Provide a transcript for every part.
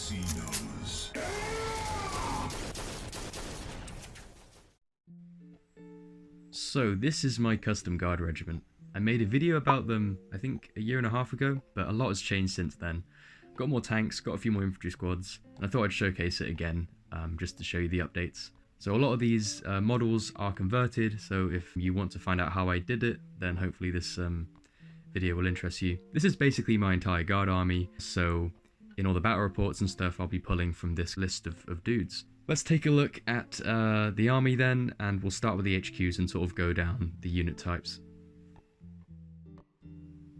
casinos. So this is my custom guard regiment. I made a video about them, I think a year and a half ago, but a lot has changed since then. Got more tanks, got a few more infantry squads, and I thought I'd showcase it again, just to show you the updates. So a lot of these models are converted, so if you want to find out how I did it, then hopefully this video will interest you. This is basically my entire guard army, so in all the battle reports and stuff, I'll be pulling from this list of dudes. Let's take a look at the army then, and we'll start with the HQs and sort of go down the unit types.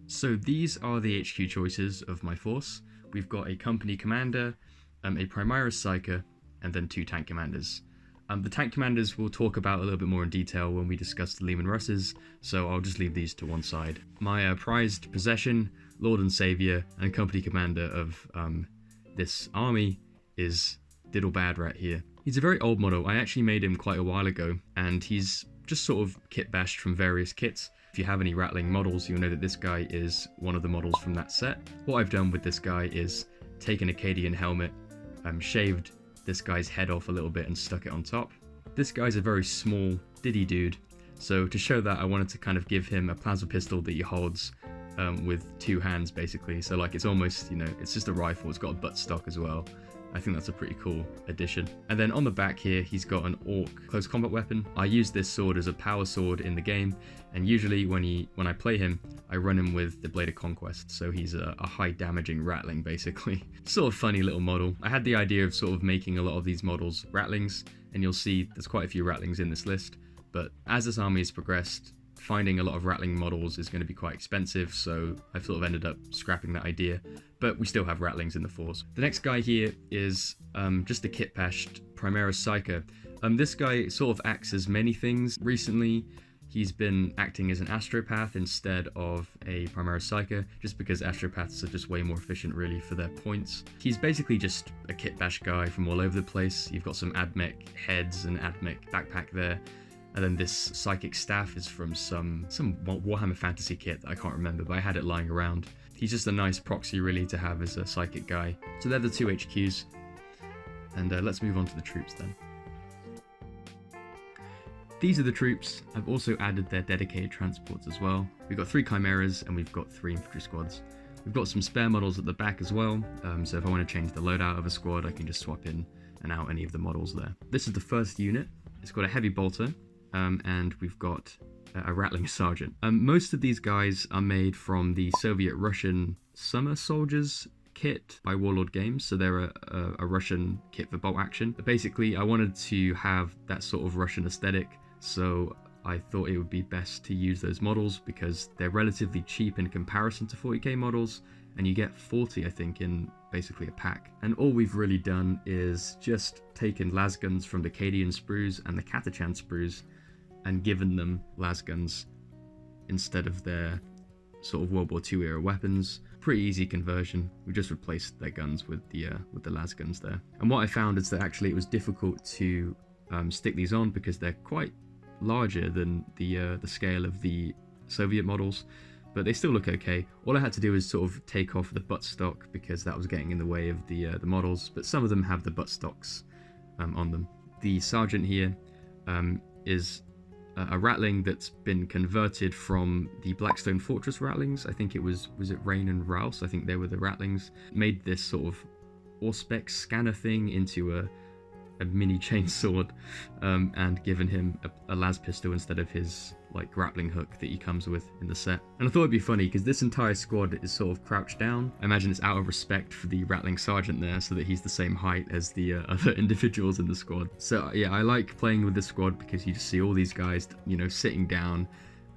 So these are the HQ choices of my force. We've got a company commander, a Primaris Psyker, and then 2 tank commanders. The tank commanders we'll talk about a little bit more in detail when we discuss the Lemonrusses, so I'll just leave these to one side. My prized possession, Lord and Saviour, and company commander of this army is Diddle right here. He's a very old model. I actually made him quite a while ago, and he's just sort of kit bashed from various kits. If you have any Rattling models, you'll know that this guy is one of the models from that set. What I've done with this guy is take an Acadian helmet, shaved this guy's head off a little bit and stuck it on top. This guy's a very small diddy dude, so to show that I wanted to kind of give him a plasma pistol that he holds with 2 hands basically. So like it's almost, you know, it's just a rifle, it's got a buttstock as well. I think that's a pretty cool addition. And then on the back here, he's got an Orc close combat weapon. I use this sword as a power sword in the game, and usually when I play him, I run him with the Blade of Conquest, so he's a high damaging Rattling basically. Sort of funny little model. I had the idea of sort of making a lot of these models Rattlings, and you'll see there's quite a few Rattlings in this list, but as this army has progressed, finding a lot of Rattling models is going to be quite expensive, so I've sort of ended up scrapping that idea, but we still have Rattlings in the force. The next guy here is just a kit-bashed Primaris Psyker. This guy sort of acts as many things. Recently, he's been acting as an Astropath instead of a Primaris Psyker, just because Astropaths are just way more efficient really for their points. He's basically just a kit-bash guy from all over the place. You've got some AdMech heads and AdMech backpack there. And then this psychic staff is from some Warhammer Fantasy kit that I can't remember, but I had it lying around. He's just a nice proxy really to have as a psychic guy. So they're the 2 HQs. And let's move on to the troops then. These are the troops. I've also added their dedicated transports as well. We've got 3 Chimeras and we've got 3 infantry squads. We've got some spare models at the back as well. So if I want to change the loadout of a squad, I can just swap in and out any of the models there. This is the first unit. It's got a heavy bolter. And we've got a Rattling Sergeant. Most of these guys are made from the Soviet-Russian Summer Soldiers kit by Warlord Games, so they're a Russian kit for bolt action. But basically, I wanted to have that sort of Russian aesthetic, so I thought it would be best to use those models because they're relatively cheap in comparison to 40k models, and you get 40, I think, in basically a pack. And all we've really done is just taken lasguns from the Acadian sprues and the Catachan sprues and given them lasguns instead of their sort of World War II era weapons. Pretty easy conversion. We just replaced their guns with the lasguns there. And what I found is that actually it was difficult to stick these on because they're quite larger than the scale of the Soviet models, but they still look okay. All I had to do is sort of take off the buttstock because that was getting in the way of the models, but some of them have the buttstocks on them. The sergeant here is a Rattling that's been converted from the Blackstone Fortress Rattlings. I think it was it Rain and Rouse? I think they were the Rattlings. Made this sort of Auspex scanner thing into a mini chainsword, and given him a las pistol instead of his like grappling hook that he comes with in the set. And I thought it'd be funny because this entire squad is sort of crouched down. I imagine it's out of respect for the Rattling Sergeant there, so that he's the same height as the other individuals in the squad. So yeah, I like playing with this squad because you just see all these guys, you know, sitting down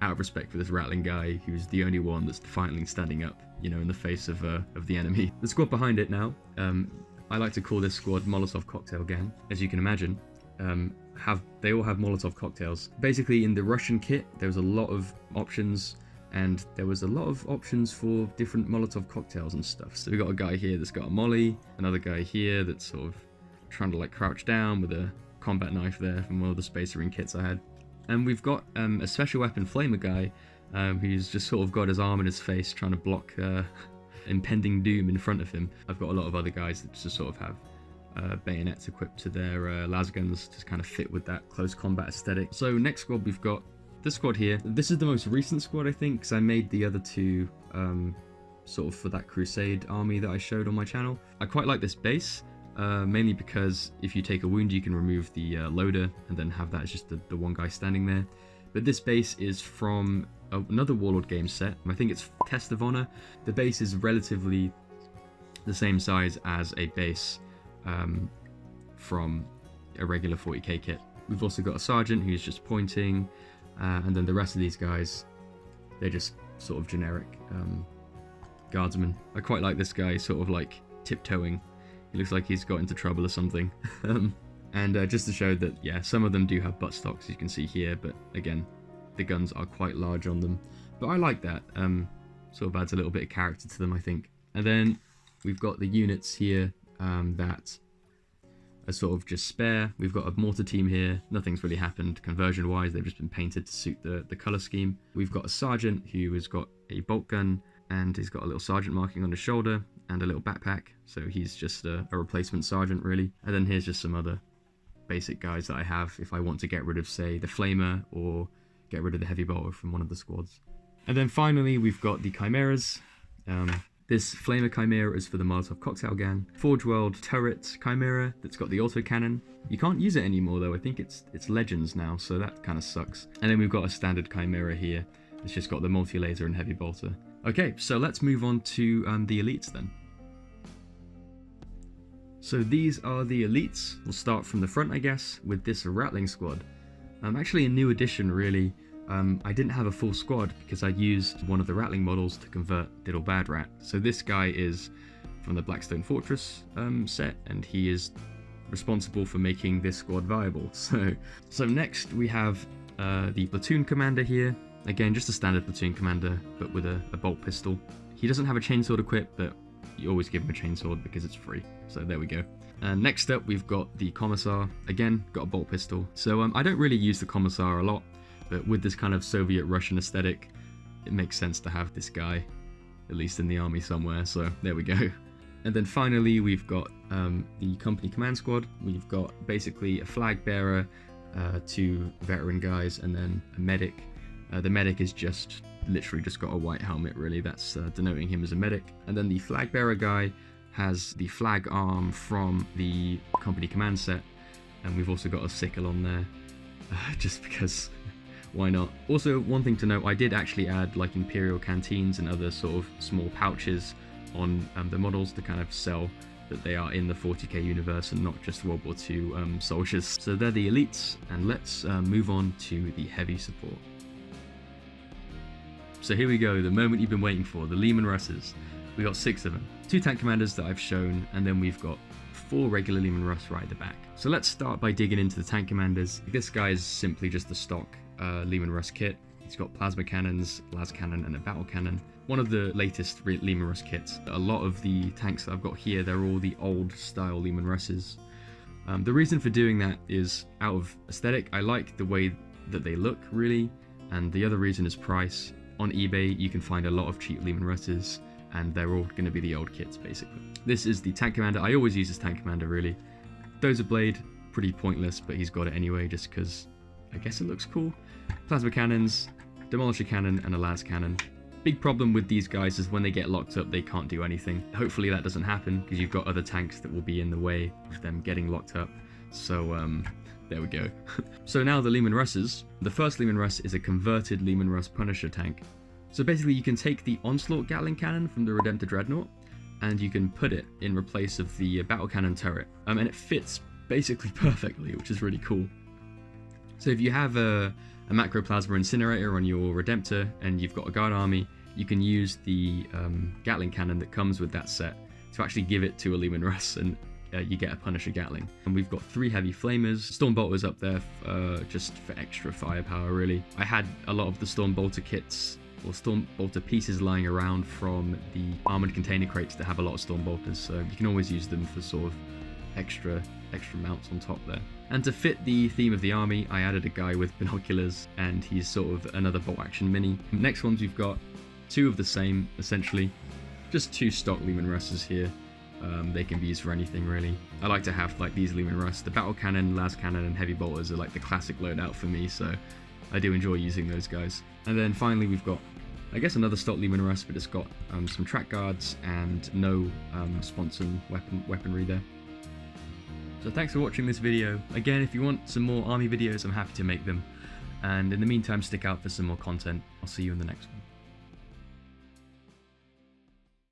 out of respect for this Rattling guy who's the only one that's defiantly standing up, you know, in the face of the enemy. The squad behind it now, I like to call this squad Molotov Cocktail Gang. As you can imagine, they all have Molotov cocktails. Basically, in the Russian kit, there was a lot of options, and there was a lot of options for different Molotov cocktails and stuff. So we got a guy here that's got a molly, another guy here that's sort of trying to like crouch down with a combat knife there from one of the Space Marine kits I had. And we've got a special weapon flamer guy who's just sort of got his arm in his face trying to block impending doom in front of him. I've got a lot of other guys that just sort of have bayonets equipped to their lasguns to kind of fit with that close combat aesthetic. So next squad, we've got this squad here. This is the most recent squad, I think, because I made the other two sort of for that Crusade army that I showed on my channel. I quite like this base, mainly because if you take a wound, you can remove the loader and then have that as just the one guy standing there. But this base is from another Warlord game set. I think it's Test of Honor. The base is relatively the same size as a base from a regular 40k kit. We've also got a sergeant who's just pointing, and then the rest of these guys, they're just sort of generic guardsmen. I quite like this guy sort of like tiptoeing. He looks like he's got into trouble or something. And just to show that, yeah, some of them do have buttstocks, you can see here, but again, the guns are quite large on them. But I like that. Sort of adds a little bit of character to them, I think. And then we've got the units here that are sort of just spare. We've got a mortar team here. Nothing's really happened conversion-wise. They've just been painted to suit the color scheme. We've got a sergeant who has got a bolt gun, and he's got a little sergeant marking on his shoulder and a little backpack. So he's just a replacement sergeant, really. And then here's just some other basic guys that I have if I want to get rid of, say, the flamer or get rid of the heavy bolter from one of the squads. And then finally, we've got the chimeras. This flamer chimera is for the Molotov cocktail gang. Forge World turret chimera that's got the autocannon. You can't use it anymore though. I think it's legends now, so that kind of sucks. And then we've got a standard chimera here. It's just got the multi-laser and heavy bolter. Okay, so let's move on to the elites then. So these are the elites. We'll start from the front, I guess, with this Ratling squad. Actually a new addition, really. I didn't have a full squad because I used one of the Ratling models to convert Diddle Bad Rat. So this guy is from the Blackstone Fortress set, and he is responsible for making this squad viable. So next we have the platoon commander here. Again, just a standard platoon commander, but with a bolt pistol. He doesn't have a chainsword equipped, but you always give him a chainsword because it's free. So there we go. And next up, we've got the Commissar. Again, got a bolt pistol. So I don't really use the Commissar a lot, but with this kind of Soviet-Russian aesthetic, it makes sense to have this guy, at least in the army somewhere. So there we go. And then finally, we've got the company command squad. We've got basically a flag bearer, 2 veteran guys, and then a medic. The medic is just literally just got a white helmet, really. That's denoting him as a medic. And then the flag bearer guy has the flag arm from the company command set, and we've also got a sickle on there, just because why not. Also, one thing to note, I did actually add like Imperial canteens and other sort of small pouches on the models to kind of sell that they are in the 40k universe and not just World War II soldiers. So they're the elites, and let's move on to the heavy support. So here we go, the moment you've been waiting for, the Lemonrusses. We got 6 of them. 2 tank commanders that I've shown, and then we've got 4 regular Lemonruss right at the back. So let's start by digging into the tank commanders. This guy is simply just a stock Lemonruss kit. He's got plasma cannons, las cannon, and a battle cannon. One of the latest Lemonruss kits. A lot of the tanks that I've got here, they're all the old style Lemonrusses. The reason for doing that is out of aesthetic. I like the way that they look, really, and the other reason is price. On eBay, you can find a lot of cheap Lemonrusses, and they're all going to be the old kits, basically. This is the tank commander. I always use this tank commander, really. Dozer blade, pretty pointless, but he's got it anyway, just because I guess it looks cool. Plasma cannons, demolisher cannon, and a las cannon. Big problem with these guys is when they get locked up, they can't do anything. Hopefully that doesn't happen, because you've got other tanks that will be in the way of them getting locked up. So, there we go. So now the Lemonrusses. The first Lemonruss is a converted Lemonruss Punisher tank. So basically you can take the Onslaught Gatling cannon from the Redemptor Dreadnought, and you can put it in replace of the battle cannon turret. And it fits basically perfectly, which is really cool. So if you have a Macroplasma Incinerator on your Redemptor and you've got a guard army, you can use the Gatling cannon that comes with that set to actually give it to a Lemonruss, and you get a Punisher Gatling. And we've got 3 heavy flamers. Stormbolter's up there just for extra firepower, really. I had a lot of the Stormbolter kits or Stormbolter pieces lying around from the armored container crates that have a lot of Stormbolters, so you can always use them for sort of extra mounts on top there. And to fit the theme of the army, I added a guy with binoculars, and he's sort of another bolt action mini. Next ones, we've got 2 of the same, essentially. just 2 stock Lemonrusses here. They can be used for anything really. I like to have like these Lemonruss. The battle cannon, las cannon, and heavy bolters are like the classic loadout for me, so I do enjoy using those guys. And then finally we've got, I guess, another stock Lemonruss, but it's got some track guards and no sponson weaponry there. So thanks for watching this video. Again, if you want some more army videos, I'm happy to make them. And in the meantime, stick out for some more content. I'll see you in the next one.